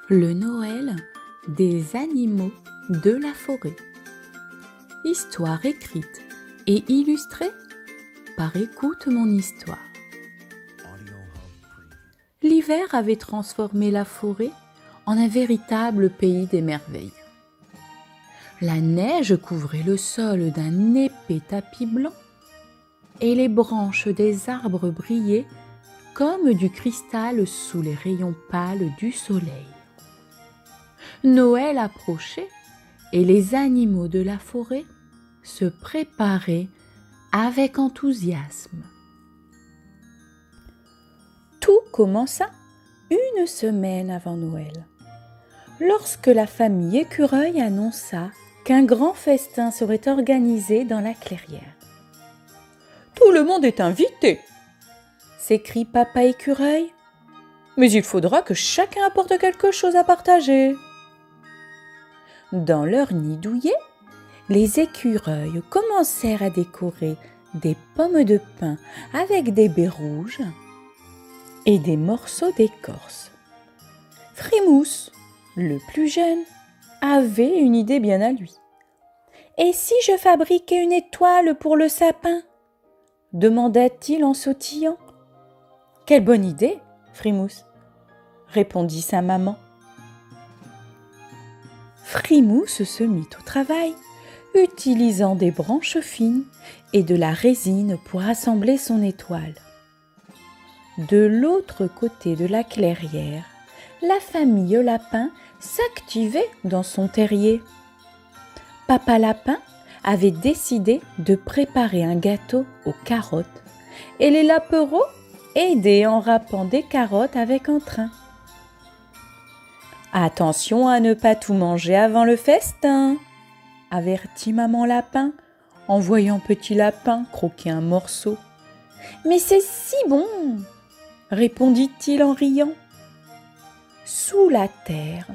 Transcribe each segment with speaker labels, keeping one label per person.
Speaker 1: Le Noël des animaux de la forêt. Histoire écrite et illustrée par Écoute mon histoire. L'hiver avait transformé la forêt en un véritable pays des merveilles. La neige couvrait le sol d'un épais tapis blanc et les branches des arbres brillaient comme du cristal sous les rayons pâles du soleil. Noël approchait et les animaux de la forêt se préparaient avec enthousiasme. Tout commença une semaine avant Noël, lorsque la famille Écureuil annonça qu'un grand festin serait organisé dans la clairière. « Tout le monde est invité !» s'écrie Papa Écureuil. « Mais il faudra que chacun apporte quelque chose à partager. » Dans leur nid douillet, les écureuils commencèrent à décorer des pommes de pin avec des baies rouges et des morceaux d'écorce. Frimousse, le plus jeune, avait une idée bien à lui. « Et si je fabriquais une étoile pour le sapin ?» demanda-t-il en sautillant. « Quelle bonne idée, Frimousse !» répondit sa maman. Frimousse se mit au travail, utilisant des branches fines et de la résine pour assembler son étoile. De l'autre côté de la clairière, la famille Lapin s'activait dans son terrier. Papa Lapin avait décidé de préparer un gâteau aux carottes et les lapereaux aidaient en râpant des carottes avec entrain. « Attention à ne pas tout manger avant le festin !» avertit maman Lapin en voyant Petit Lapin croquer un morceau. « Mais c'est si bon !» répondit-il en riant. Sous la terre,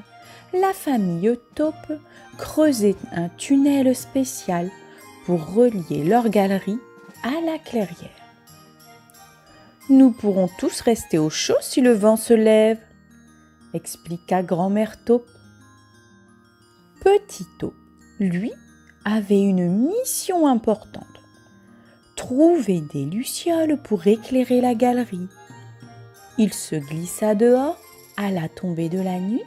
Speaker 1: la famille Taupe creusait un tunnel spécial pour relier leur galerie à la clairière. « Nous pourrons tous rester au chaud si le vent se lève, » expliqua grand-mère Taupe. Petit Taupe, lui, avait une mission importante. Trouver des lucioles pour éclairer la galerie. Il se glissa dehors à la tombée de la nuit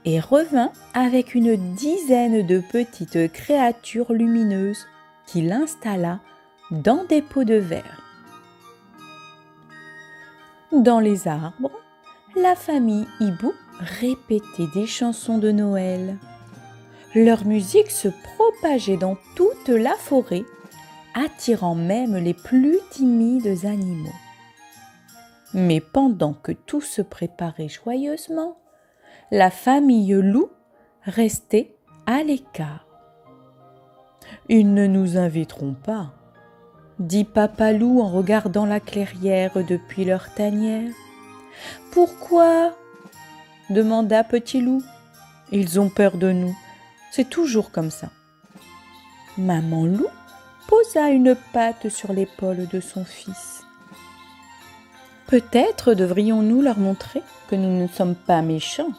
Speaker 1: et revint avec une dizaine de petites créatures lumineuses qu'il installa dans des pots de verre. Dans les arbres, la famille Hibou répétait des chansons de Noël. Leur musique se propageait dans toute la forêt, attirant même les plus timides animaux. Mais pendant que tout se préparait joyeusement, la famille Loup restait à l'écart. « Ils ne nous inviteront pas, » dit Papa Loup en regardant la clairière depuis leur tanière. « Pourquoi ?» demanda Petit Loup. « Ils ont peur de nous, c'est toujours comme ça. » Maman Loup posa une patte sur l'épaule de son fils. « Peut-être devrions-nous leur montrer que nous ne sommes pas méchants.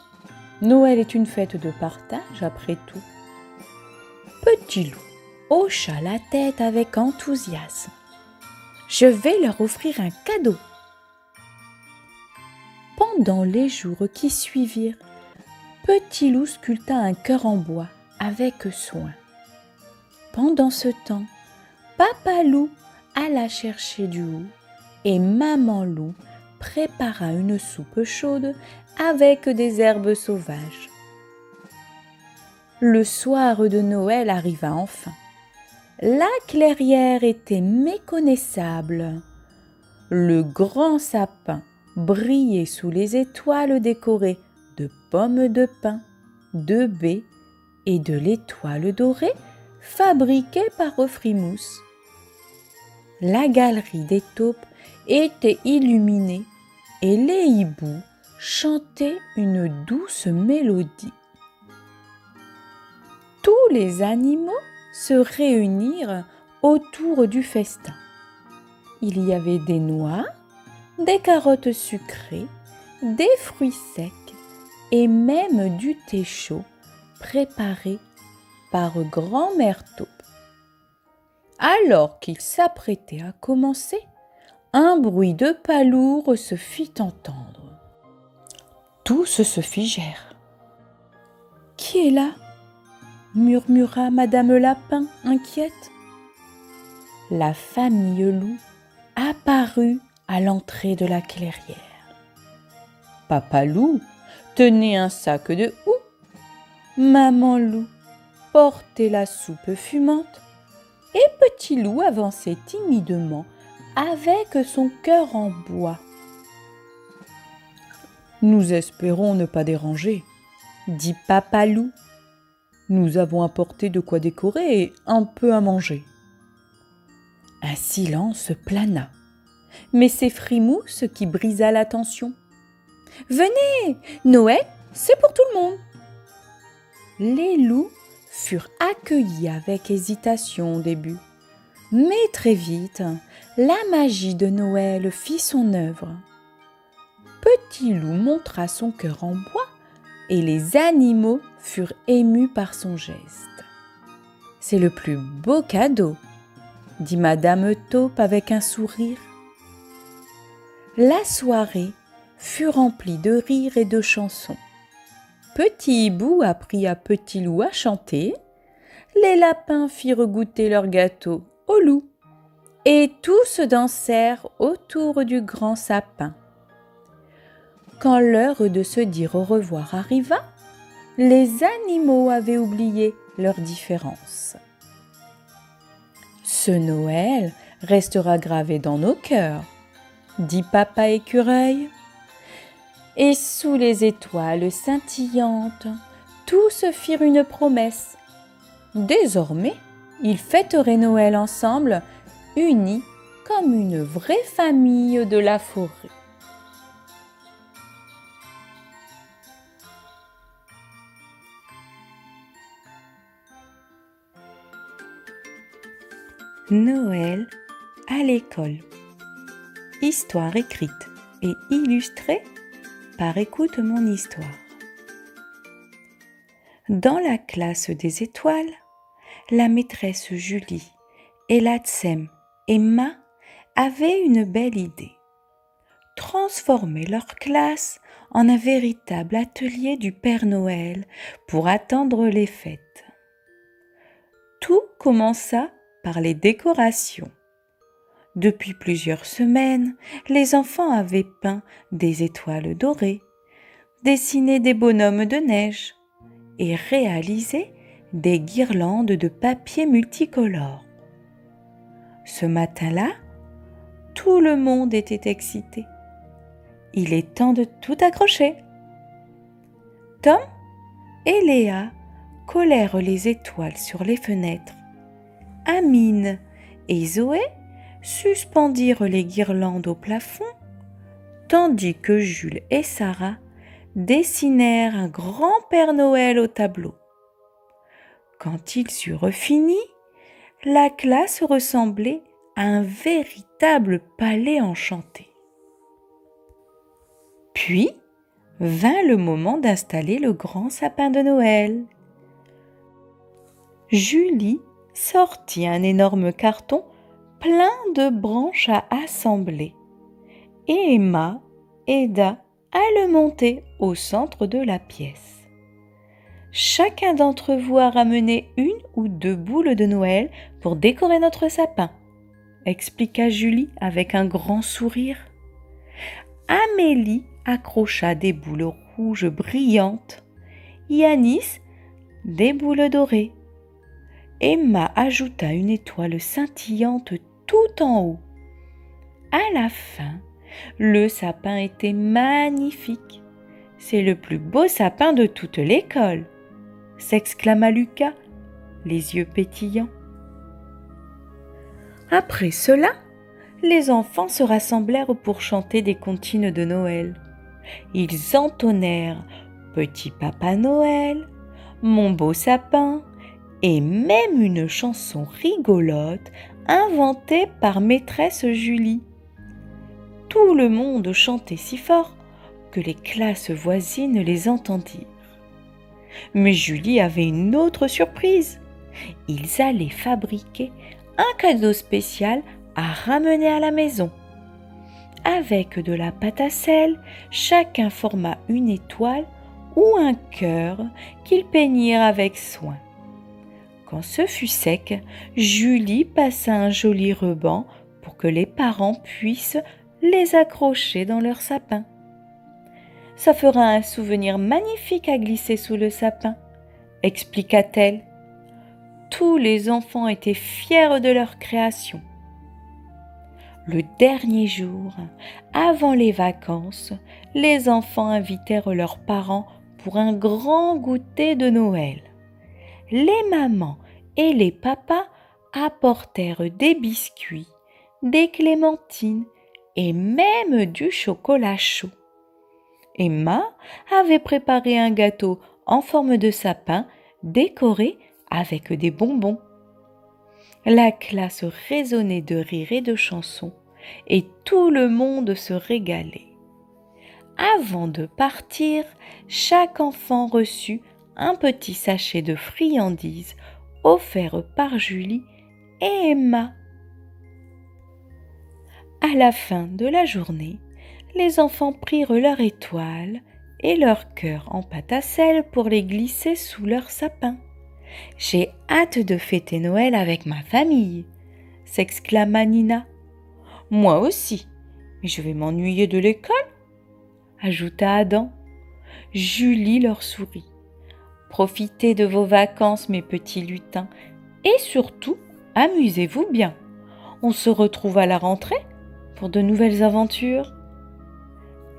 Speaker 1: Noël est une fête de partage après tout. » Petit Loup hocha la tête avec enthousiasme. « Je vais leur offrir un cadeau. » Pendant les jours qui suivirent, Petit Loup sculpta un cœur en bois avec soin. Pendant ce temps, Papa Loup alla chercher du hou et Maman Loup prépara une soupe chaude avec des herbes sauvages. Le soir de Noël arriva enfin. La clairière était méconnaissable. Le grand sapin brillait sous les étoiles décorées de pommes de pin, de baies et de l'étoile dorée fabriquée par Frimousse. La galerie des taupes était illuminée et les hiboux chantaient une douce mélodie. Tous les animaux se réunirent autour du festin. Il y avait des noix, des carottes sucrées, des fruits secs et même du thé chaud préparé par grand-mère taupe. Alors qu'il s'apprêtait à commencer, un bruit de palourdes se fit entendre. Tous se figèrent. « Qui est là ?» murmura Madame Lapin, inquiète. La famille loup apparut à l'entrée de la clairière. Papa loup tenait un sac de houx. Maman loup portait la soupe fumante et petit loup avançait timidement avec son cœur en bois. « Nous espérons ne pas déranger, » dit Papa loup. « Nous avons apporté de quoi décorer et un peu à manger. » Un silence plana, mais c'est Frimousse qui brisa la tension. « Venez, Noël, c'est pour tout le monde !» Les loups furent accueillis avec hésitation au début, mais très vite, la magie de Noël fit son œuvre. Petit loup montra son cœur en bois et les animaux furent émus par son geste. « C'est le plus beau cadeau !» dit Madame Taupe avec un sourire. La soirée fut remplie de rires et de chansons. Petit hibou apprit à Petit loup à chanter, les lapins firent goûter leur gâteau au loup, et tous dansèrent autour du grand sapin. Quand l'heure de se dire au revoir arriva, les animaux avaient oublié leurs différences. Ce Noël restera gravé dans nos cœurs, dit Papa Écureuil. Et sous les étoiles scintillantes, tous firent une promesse. Désormais, ils fêteraient Noël ensemble, unis comme une vraie famille de la forêt. Noël à l'école. Histoire écrite et illustrée par Écoute mon histoire. Dans la classe des étoiles, la maîtresse Julie et la Tsem Emma avaient une belle idée. Transformer leur classe en un véritable atelier du Père Noël pour attendre les fêtes. Tout commença par les décorations. Depuis plusieurs semaines, les enfants avaient peint des étoiles dorées, dessiné des bonhommes de neige et réalisé des guirlandes de papier multicolore. Ce matin-là, tout le monde était excité. Il est temps de tout accrocher. Tom et Léa collèrent les étoiles sur les fenêtres. Amine et Zoé suspendirent les guirlandes au plafond, tandis que Jules et Sarah dessinèrent un grand Père Noël au tableau. Quand ils eurent fini, la classe ressemblait à un véritable palais enchanté. Puis vint le moment d'installer le grand sapin de Noël. Julie sortit un énorme carton plein de branches à assembler et Emma aida à le monter au centre de la pièce. Chacun d'entre vous a ramené 1 ou 2 boules de Noël pour décorer notre sapin, expliqua Julie avec un grand sourire. Amélie accrocha des boules rouges brillantes, Yanis des boules dorées. Emma ajouta une étoile scintillante tout en haut. À la fin, le sapin était magnifique. C'est le plus beau sapin de toute l'école, s'exclama Lucas, les yeux pétillants. Après cela, les enfants se rassemblèrent pour chanter des comptines de Noël. Ils entonnèrent « Petit Papa Noël »,« Mon beau sapin » et même une chanson rigolote inventée par maîtresse Julie. Tout le monde chantait si fort que les classes voisines les entendirent. Mais Julie avait une autre surprise. Ils allaient fabriquer un cadeau spécial à ramener à la maison. Avec de la pâte à sel, chacun forma une étoile ou un cœur qu'ils peignirent avec soin. Quand ce fut sec, Julie passa un joli ruban pour que les parents puissent les accrocher dans leur sapin. Ça fera un souvenir magnifique à glisser sous le sapin, expliqua-t-elle. Tous les enfants étaient fiers de leur création. Le dernier jour, avant les vacances, les enfants invitèrent leurs parents pour un grand goûter de Noël. Les mamans et les papas apportèrent des biscuits, des clémentines et même du chocolat chaud. Emma avait préparé un gâteau en forme de sapin décoré avec des bonbons. La classe résonnait de rires et de chansons et tout le monde se régalait. Avant de partir, chaque enfant reçut un petit sachet de friandises offert par Julie et Emma. À la fin de la journée, les enfants prirent leur étoile et leur cœur en pâte à sel pour les glisser sous leur sapin. « J'ai hâte de fêter Noël avec ma famille !» s'exclama Nina. « Moi aussi, mais je vais m'ennuyer de l'école !» ajouta Adam. Julie leur sourit. « Profitez de vos vacances, mes petits lutins, et surtout, amusez-vous bien. On se retrouve à la rentrée pour de nouvelles aventures. »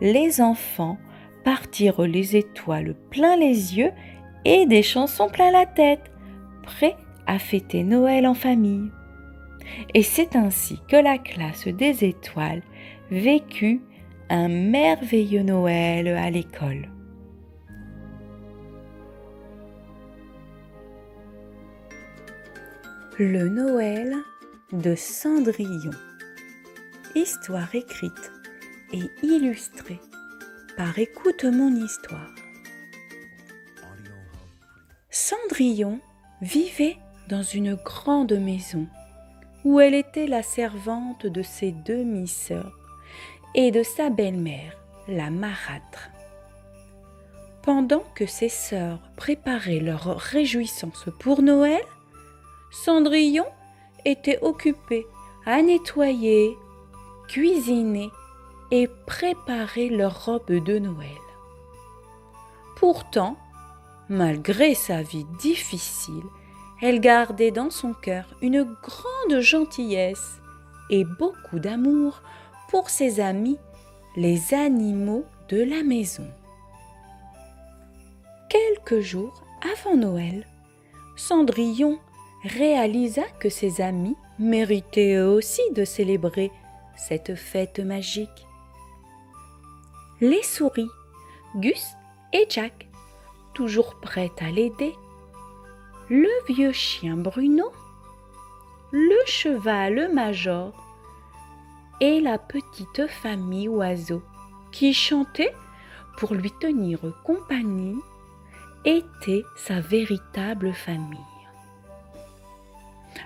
Speaker 1: Les enfants partirent les étoiles plein les yeux et des chansons plein la tête, prêts à fêter Noël en famille. Et c'est ainsi que la classe des étoiles vécut un merveilleux Noël à l'école. Le Noël de Cendrillon. Histoire écrite et illustrée par Écoute mon histoire. Cendrillon vivait dans une grande maison où elle était la servante de ses demi-sœurs et de sa belle-mère, la marâtre. Pendant que ses sœurs préparaient leur réjouissance pour Noël, Cendrillon était occupée à nettoyer, cuisiner et préparer leur robe de Noël. Pourtant, malgré sa vie difficile, elle gardait dans son cœur une grande gentillesse et beaucoup d'amour pour ses amis, les animaux de la maison. Quelques jours avant Noël, Cendrillon réalisa que ses amis méritaient eux aussi de célébrer cette fête magique. Les souris, Gus et Jack, toujours prêts à l'aider, le vieux chien Bruno, le cheval Major et la petite famille oiseaux qui chantait pour lui tenir compagnie étaient sa véritable famille.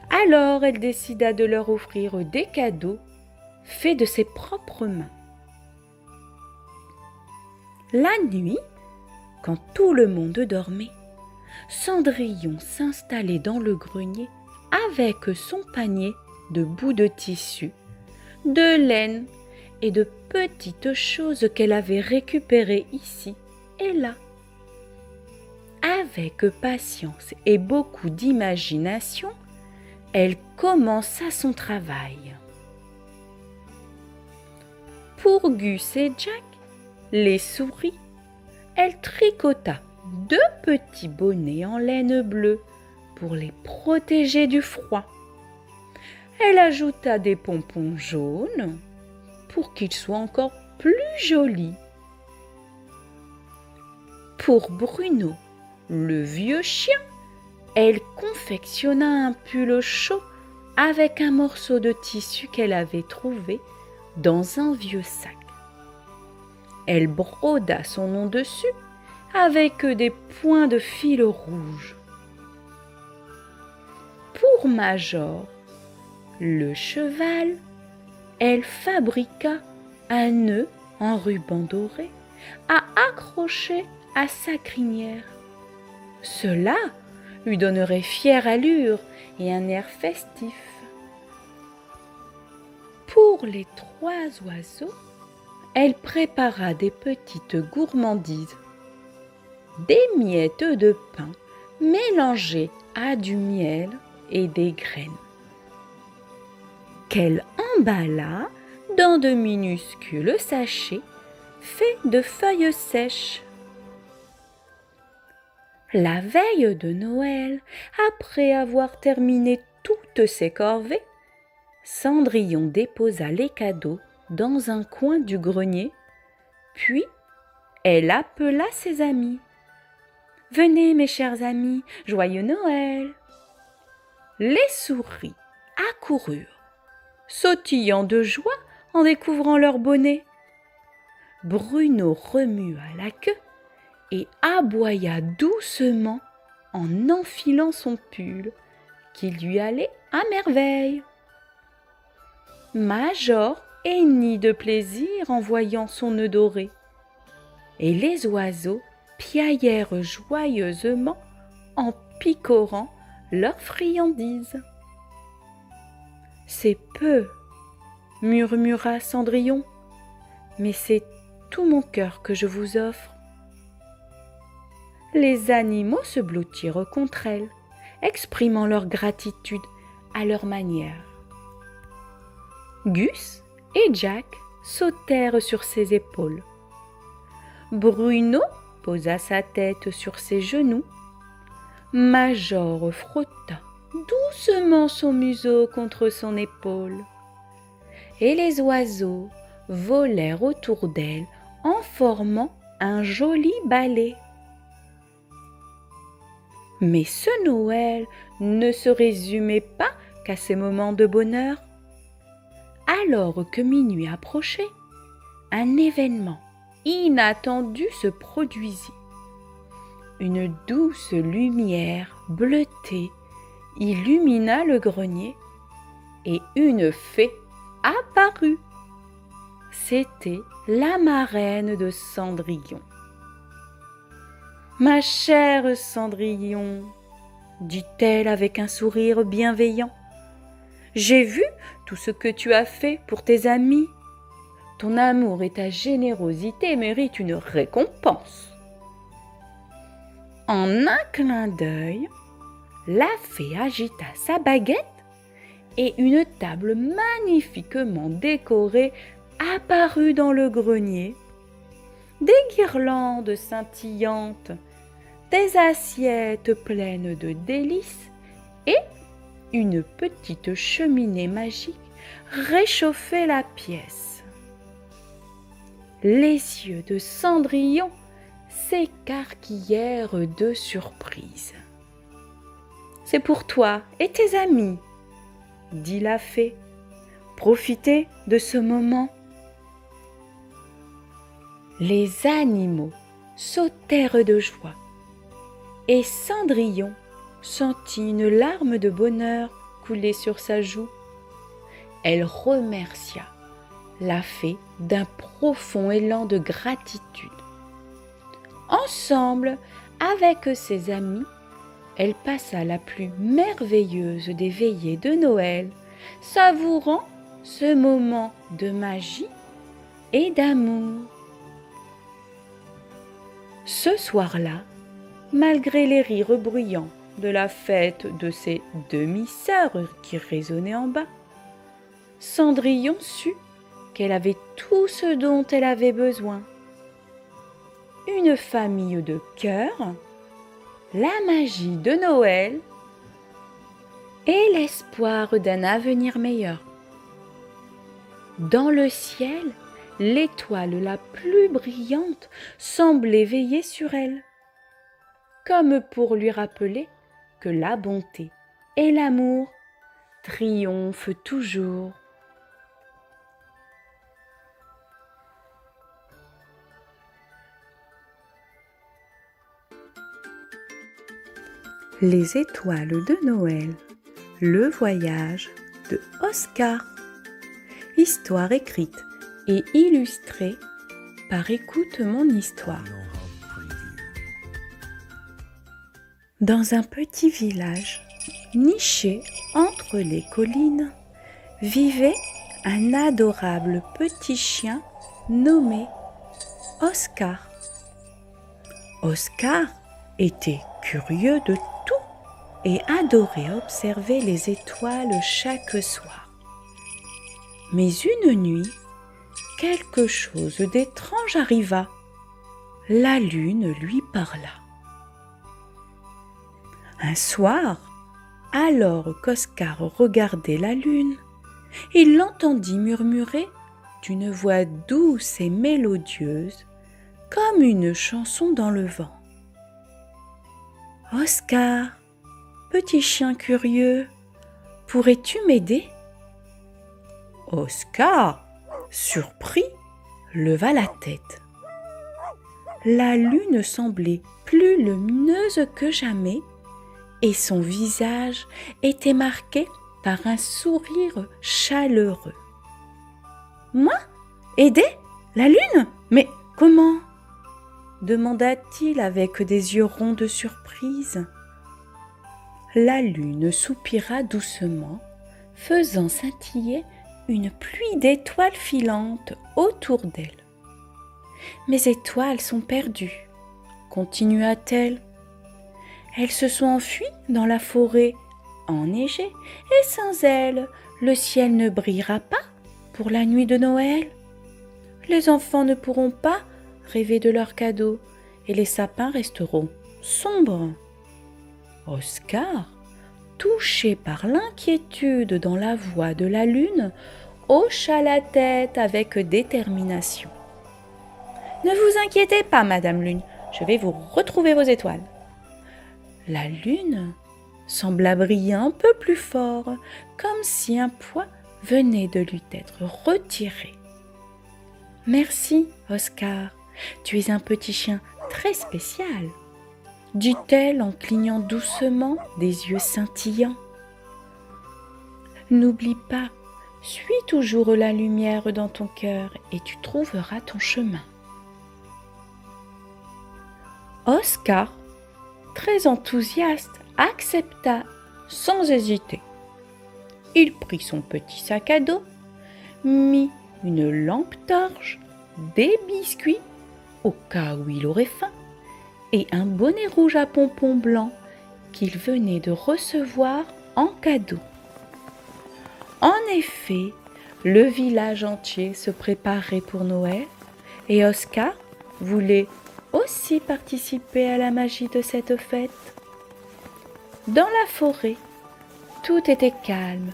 Speaker 1: Alors elle décida de leur offrir des cadeaux faits de ses propres mains. La nuit, quand tout le monde dormait, Cendrillon s'installait dans le grenier avec son panier de bouts de tissu, de laine et de petites choses qu'elle avait récupérées ici et là. Avec patience et beaucoup d'imagination, elle commença son travail. Pour Gus et Jack, les souris, elle tricota 2 petits bonnets en laine bleue pour les protéger du froid. Elle ajouta des pompons jaunes pour qu'ils soient encore plus jolis. Pour Bruno, le vieux chien, elle confectionna un pull chaud avec un morceau de tissu qu'elle avait trouvé dans un vieux sac. Elle broda son nom dessus avec des points de fil rouge. Pour Major, le cheval, elle fabriqua un nœud en ruban doré à accrocher à sa crinière. Cela lui donnerait fière allure et un air festif. Pour les 3 oiseaux, elle prépara des petites gourmandises, des miettes de pain mélangées à du miel et des graines, qu'elle emballa dans de minuscules sachets faits de feuilles sèches. La veille de Noël, après avoir terminé toutes ses corvées, Cendrillon déposa les cadeaux dans un coin du grenier, puis elle appela ses amis. « Venez, mes chers amis, joyeux Noël !» Les souris accoururent, sautillant de joie en découvrant leur bonnet. Bruno remua la queue et aboya doucement en enfilant son pull, qui lui allait à merveille. Major hennit de plaisir en voyant son nœud doré, et les oiseaux piaillèrent joyeusement en picorant leurs friandises. « C'est peu, » murmura Cendrillon, « mais c'est tout mon cœur que je vous offre. » Les animaux se blottirent contre elle, exprimant leur gratitude à leur manière. Gus et Jack sautèrent sur ses épaules. Bruno posa sa tête sur ses genoux. Major frotta doucement son museau contre son épaule. Et les oiseaux volèrent autour d'elle en formant un joli ballet. Mais ce Noël ne se résumait pas qu'à ces moments de bonheur. Alors que minuit approchait, un événement inattendu se produisit. Une douce lumière bleutée illumina le grenier et une fée apparut. C'était la marraine de Cendrillon. « Ma chère Cendrillon, » dit-elle avec un sourire bienveillant, « j'ai vu tout ce que tu as fait pour tes amis. Ton amour et ta générosité méritent une récompense. » En un clin d'œil, la fée agita sa baguette et une table magnifiquement décorée apparut dans le grenier. Des guirlandes scintillantes, des assiettes pleines de délices et une petite cheminée magique réchauffait la pièce. Les yeux de Cendrillon s'écarquillèrent de surprise. « C'est pour toi et tes amis, » dit la fée. « Profitez de ce moment. » Les animaux sautèrent de joie et Cendrillon sentit une larme de bonheur couler sur sa joue. Elle remercia la fée d'un profond élan de gratitude. Ensemble, avec ses amis, elle passa la plus merveilleuse des veillées de Noël, savourant ce moment de magie et d'amour. Ce soir-là, malgré les rires bruyants de la fête de ses demi-sœurs qui résonnaient en bas, Cendrillon sut qu'elle avait tout ce dont elle avait besoin. Une famille de cœur, la magie de Noël et l'espoir d'un avenir meilleur. Dans le ciel, l'étoile la plus brillante semblait veiller sur elle, comme pour lui rappeler que la bonté et l'amour triomphent toujours. Les étoiles de Noël, le voyage de Oscar. Histoire écrite et illustrée par Écoute mon histoire. Dans un petit village, niché entre les collines, vivait un adorable petit chien nommé Oscar. Oscar était curieux de tout et adorait observer les étoiles chaque soir. Mais une nuit, quelque chose d'étrange arriva. La lune lui parla. Un soir, alors qu'Oscar regardait la lune, il l'entendit murmurer d'une voix douce et mélodieuse, comme une chanson dans le vent. « Oscar, petit chien curieux, pourrais-tu m'aider ?» Oscar, surpris, leva la tête. La lune semblait plus lumineuse que jamais et son visage était marqué par un sourire chaleureux. « Moi ? Aider ? La lune ? Mais comment ?» demanda-t-il avec des yeux ronds de surprise. La lune soupira doucement, faisant scintiller une pluie d'étoiles filantes autour d'elle. « Mes étoiles sont perdues, » continua-t-elle. « Elles se sont enfuies dans la forêt enneigée et sans elles, le ciel ne brillera pas pour la nuit de Noël. Les enfants ne pourront pas rêver de leurs cadeaux et les sapins resteront sombres. » Oscar, touché par l'inquiétude dans la voix de la lune, hocha la tête avec détermination. « Ne vous inquiétez pas, Madame Lune, je vais vous retrouver vos étoiles. » La lune sembla briller un peu plus fort, comme si un poids venait de lui être retiré. « Merci, Oscar, tu es un petit chien très spécial, » dit-elle en clignant doucement des yeux scintillants. « N'oublie pas, suis toujours la lumière dans ton cœur et tu trouveras ton chemin. » Oscar, très enthousiaste, accepta sans hésiter. Il prit son petit sac à dos, mit une lampe torche, des biscuits, au cas où il aurait faim, et un bonnet rouge à pompons blancs qu'il venait de recevoir en cadeau. En effet, le village entier se préparait pour Noël et Oscar voulait aussi participer à la magie de cette fête. Dans la forêt, tout était calme,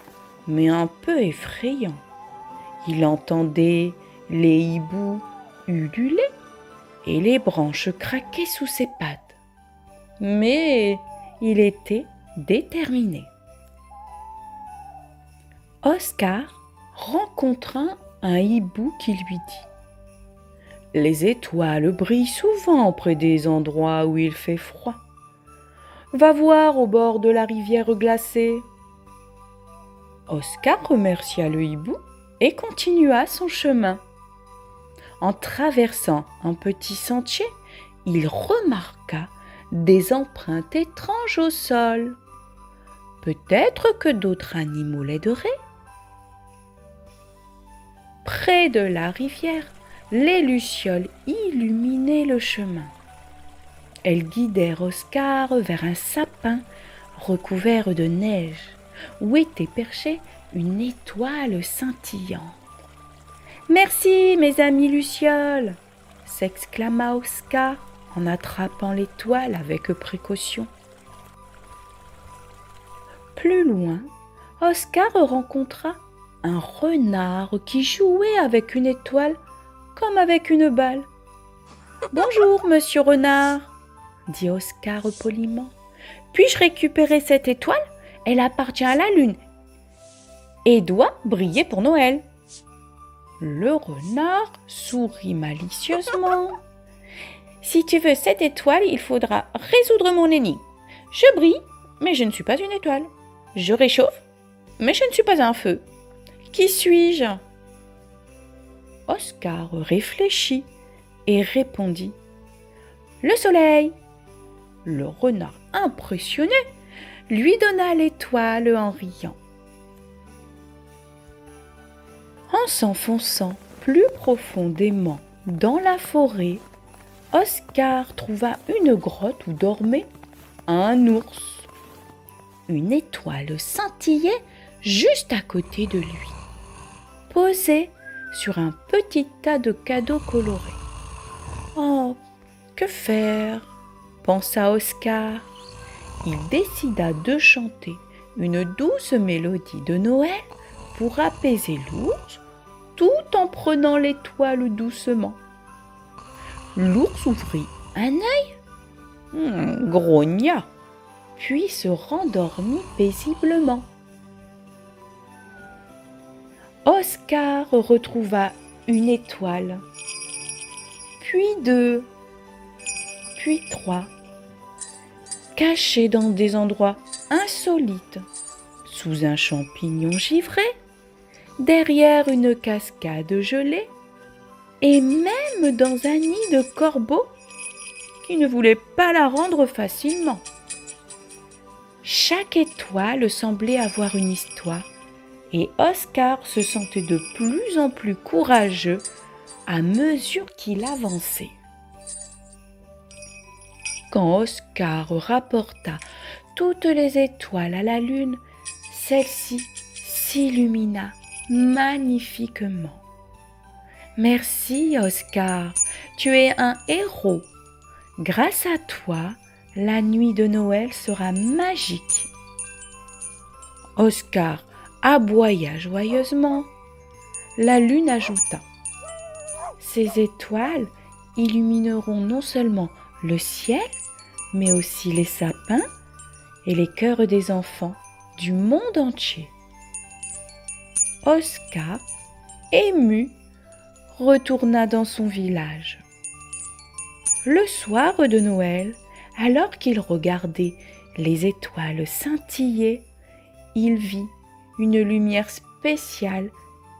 Speaker 1: mais un peu effrayant. Il entendait les hiboux ululer et les branches craquaient sous ses pattes. Mais il était déterminé. Oscar rencontra un hibou qui lui dit « Les étoiles brillent souvent près des endroits où il fait froid. Va voir au bord de la rivière glacée. » Oscar remercia le hibou et continua son chemin. En traversant un petit sentier, il remarqua des empreintes étranges au sol. Peut-être que d'autres animaux l'aideraient. Près de la rivière, les lucioles illuminaient le chemin. Elles guidèrent Oscar vers un sapin recouvert de neige, où était perchée une étoile scintillante. « Merci, mes amis lucioles !» s'exclama Oscar en attrapant l'étoile avec précaution. Plus loin, Oscar rencontra un renard qui jouait avec une étoile comme avec une balle. « Bonjour, monsieur renard !» dit Oscar poliment. « Puis-je récupérer cette étoile ? Elle appartient à la lune et doit briller pour Noël. » Le renard sourit malicieusement. « Si tu veux cette étoile, il faudra résoudre mon énigme. Je brille mais je ne suis pas une étoile. Je réchauffe, mais je ne suis pas un feu. Qui suis-je ? Oscar réfléchit et répondit « Le soleil !» Le renard, impressionné, lui donna l'étoile en riant. En s'enfonçant plus profondément dans la forêt, Oscar trouva une grotte où dormait un ours. Une étoile scintillait juste à côté de lui, posée sur un petit tas de cadeaux colorés. « Oh, que faire ?» pensa Oscar. Il décida de chanter une douce mélodie de Noël pour apaiser l'ours, tout en prenant l'étoile doucement. L'ours ouvrit un œil, grogna, puis se rendormit paisiblement. Oscar retrouva une étoile, puis deux, puis trois, cachés dans des endroits insolites, sous un champignon givré, derrière une cascade gelée, et même dans un nid de corbeau qui ne voulait pas la rendre facilement. Chaque étoile semblait avoir une histoire, et Oscar se sentait de plus en plus courageux à mesure qu'il avançait. Quand Oscar rapporta toutes les étoiles à la lune, celle-ci s'illumina magnifiquement. « Merci, Oscar, tu es un héros. Grâce à toi, la nuit de Noël sera magique. » Oscar aboya joyeusement. La lune ajouta « Ces étoiles illumineront non seulement le ciel, mais aussi les sapins et les cœurs des enfants du monde entier. » Oscar, ému, retourna dans son village. Le soir de Noël, alors qu'il regardait les étoiles scintiller, il vit une lumière spéciale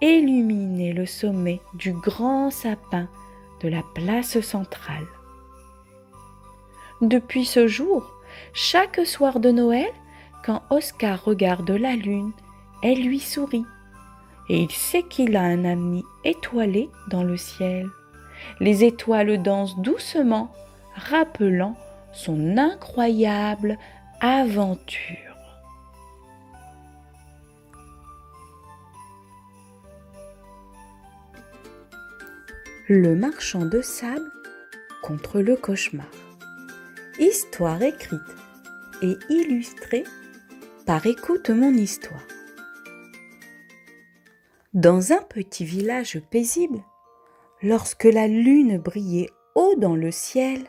Speaker 1: illuminer le sommet du grand sapin de la place centrale. Depuis ce jour, chaque soir de Noël, quand Oscar regarde la lune, elle lui sourit. Et il sait qu'il a un ami étoilé dans le ciel. Les étoiles dansent doucement, rappelant son incroyable aventure. Le marchand de sable contre le cauchemar. Histoire écrite et illustrée par Écoute mon histoire. Dans un petit village paisible, lorsque la lune brillait haut dans le ciel,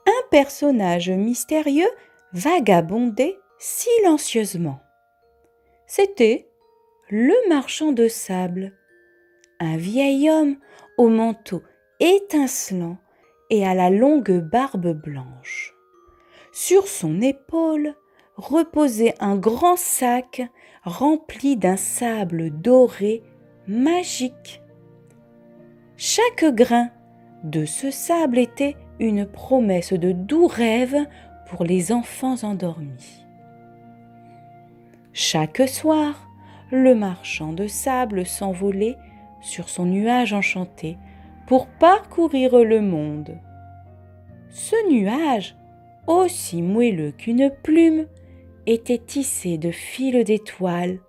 Speaker 1: un personnage mystérieux vagabondait silencieusement. C'était le marchand de sable, un vieil homme au manteau étincelant et à la longue barbe blanche. Sur son épaule reposait un grand sac rempli d'un sable doré magique. Chaque grain de ce sable était une promesse de doux rêves pour les enfants endormis. Chaque soir, le marchand de sable s'envolait sur son nuage enchanté pour parcourir le monde. Ce nuage, aussi moelleux qu'une plume, était tissé de fils d'étoiles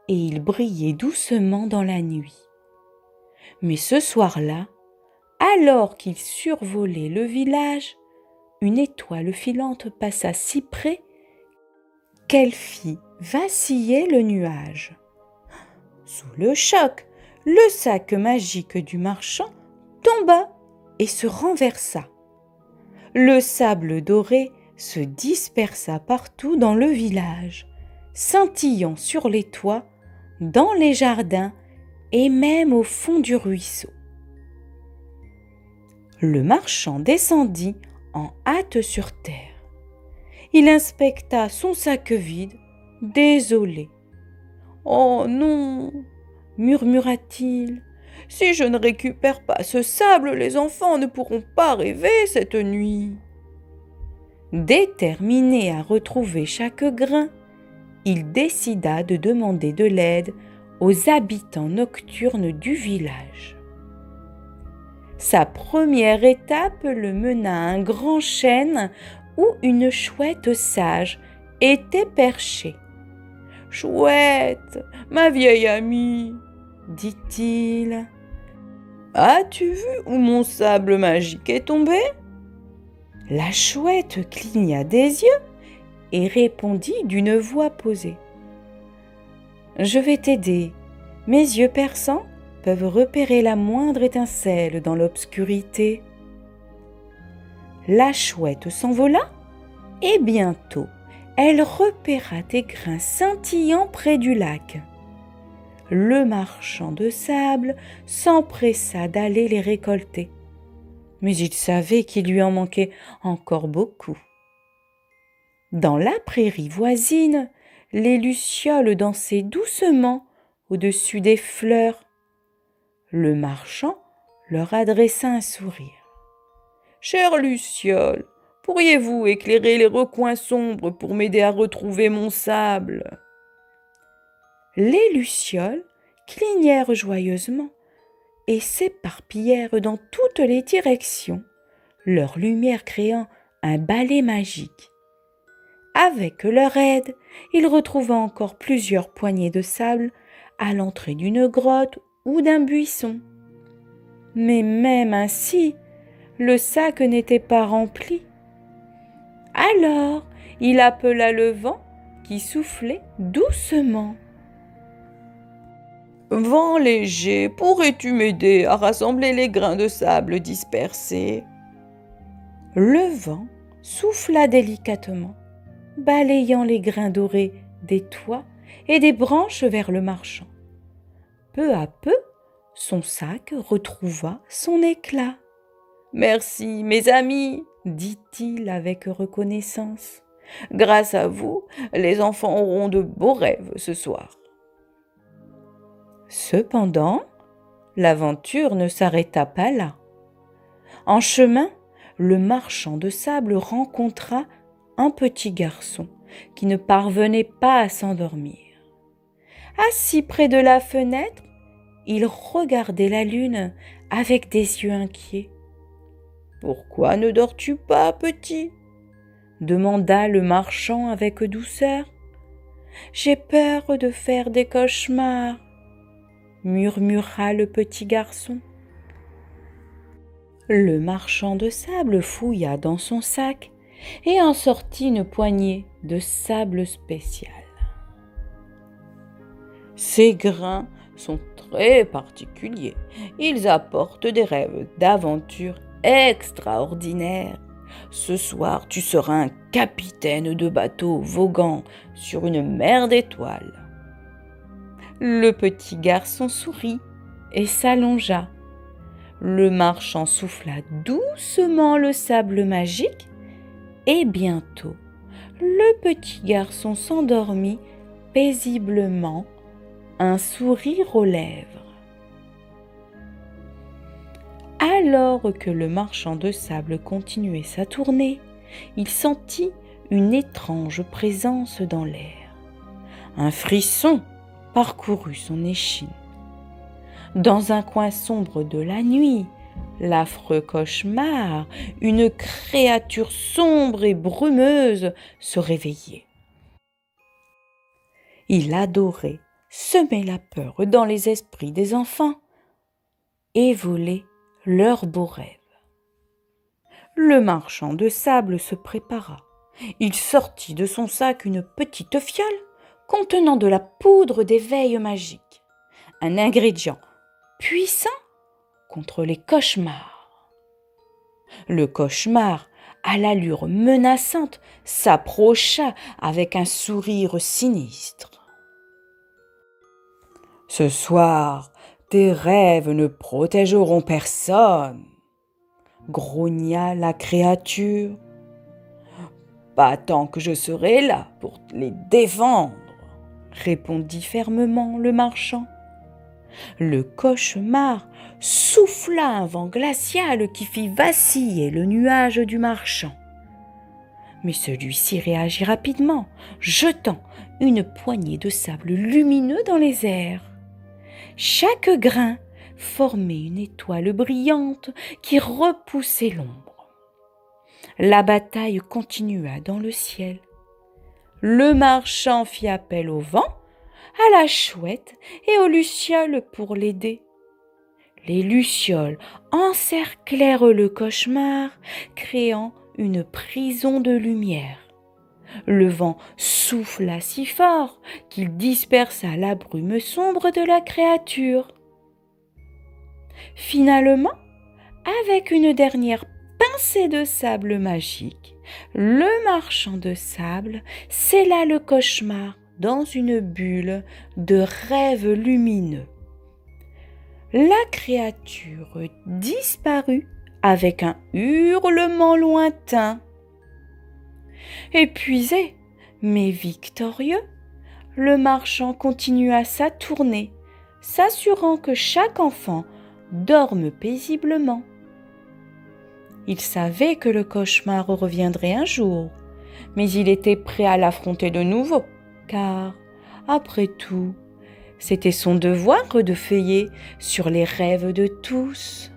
Speaker 1: et il brillait doucement dans la nuit. Mais ce soir-là, alors qu'il survolait le village, une étoile filante passa si près qu'elle fit vaciller le nuage. Sous le choc, le sac magique du marchand tomba et se renversa. Le sable doré se dispersa partout dans le village, scintillant sur les toits, dans les jardins et même au fond du ruisseau. Le marchand descendit en hâte sur terre. Il inspecta son sac vide, désolé. « Oh non !» murmura-t-il. « Si je ne récupère pas ce sable, les enfants ne pourront pas rêver cette nuit. » Déterminé à retrouver chaque grain, il décida de demander de l'aide aux habitants nocturnes du village. Sa première étape le mena à un grand chêne où une chouette sage était perchée. « Chouette, ma vieille amie, dit-il, as-tu vu où mon sable magique est tombé ?» La chouette cligna des yeux et répondit d'une voix posée. « Je vais t'aider. Mes yeux perçants peuvent repérer la moindre étincelle dans l'obscurité. » La chouette s'envola et bientôt elle repéra des grains scintillants près du lac. Le marchand de sable s'empressa d'aller les récolter, mais il savait qu'il lui en manquait encore beaucoup. Dans la prairie voisine, les lucioles dansaient doucement au-dessus des fleurs. Le marchand leur adressa un sourire. « Chères lucioles, pourriez-vous éclairer les recoins sombres pour m'aider à retrouver mon sable ?» Les lucioles clignèrent joyeusement et s'éparpillèrent dans toutes les directions, leur lumière créant un balai magique. Avec leur aide, il retrouva encore plusieurs poignées de sable à l'entrée d'une grotte ou d'un buisson. Mais même ainsi, le sac n'était pas rempli. Alors, il appela le vent qui soufflait doucement. « Vent léger, pourrais-tu m'aider à rassembler les grains de sable dispersés ?» Le vent souffla délicatement, balayant les grains dorés des toits et des branches vers le marchand. Peu à peu, son sac retrouva son éclat. « Merci, mes amis, » dit-il avec reconnaissance. « Grâce à vous, les enfants auront de beaux rêves ce soir. » Cependant, l'aventure ne s'arrêta pas là. En chemin, le marchand de sable rencontra un petit garçon qui ne parvenait pas à s'endormir. Assis près de la fenêtre, il regardait la lune avec des yeux inquiets. « Pourquoi ne dors-tu pas, petit ?» demanda le marchand avec douceur. « J'ai peur de faire des cauchemars, » murmura le petit garçon. Le marchand de sable fouilla dans son sac et en sortit une poignée de sable spécial. Ces grains sont très particuliers. Ils apportent des rêves d'aventures extraordinaires. Ce soir, tu seras un capitaine de bateau voguant sur une mer d'étoiles. Le petit garçon sourit et s'allongea. Le marchand souffla doucement le sable magique et bientôt, le petit garçon s'endormit paisiblement, un sourire aux lèvres. Alors que le marchand de sable continuait sa tournée, il sentit une étrange présence dans l'air. Un frisson parcourut son échine. Dans un coin sombre de la nuit, l'affreux cauchemar, une créature sombre et brumeuse, se réveillait. Il adorait semer la peur dans les esprits des enfants et voler leurs beaux rêves. Le marchand de sable se prépara. Il sortit de son sac une petite fiole contenant de la poudre d'éveil magique, un ingrédient puissant contre les cauchemars. Le cauchemar, à l'allure menaçante, s'approcha avec un sourire sinistre. « Ce soir, tes rêves ne protégeront personne, » grogna la créature. Pas tant que je serai là pour les défendre, répondit fermement le marchand. Le cauchemar souffla un vent glacial qui fit vaciller le nuage du marchand. Mais celui-ci réagit rapidement, jetant une poignée de sable lumineux dans les airs. Chaque grain formait une étoile brillante qui repoussait l'ombre. La bataille continua dans le ciel. Le marchand fit appel au vent, à la chouette et aux lucioles pour l'aider. Les lucioles encerclèrent le cauchemar, créant une prison de lumière. Le vent souffla si fort qu'il dispersa la brume sombre de la créature. Finalement, avec une dernière pincée de sable magique, le marchand de sable scella le cauchemar dans une bulle de rêves lumineux. La créature disparut avec un hurlement lointain. Épuisé, mais victorieux, le marchand continua sa tournée, s'assurant que chaque enfant dorme paisiblement. Il savait que le cauchemar reviendrait un jour, mais il était prêt à l'affronter de nouveau, car, après tout, c'était son devoir de veiller sur les rêves de tous.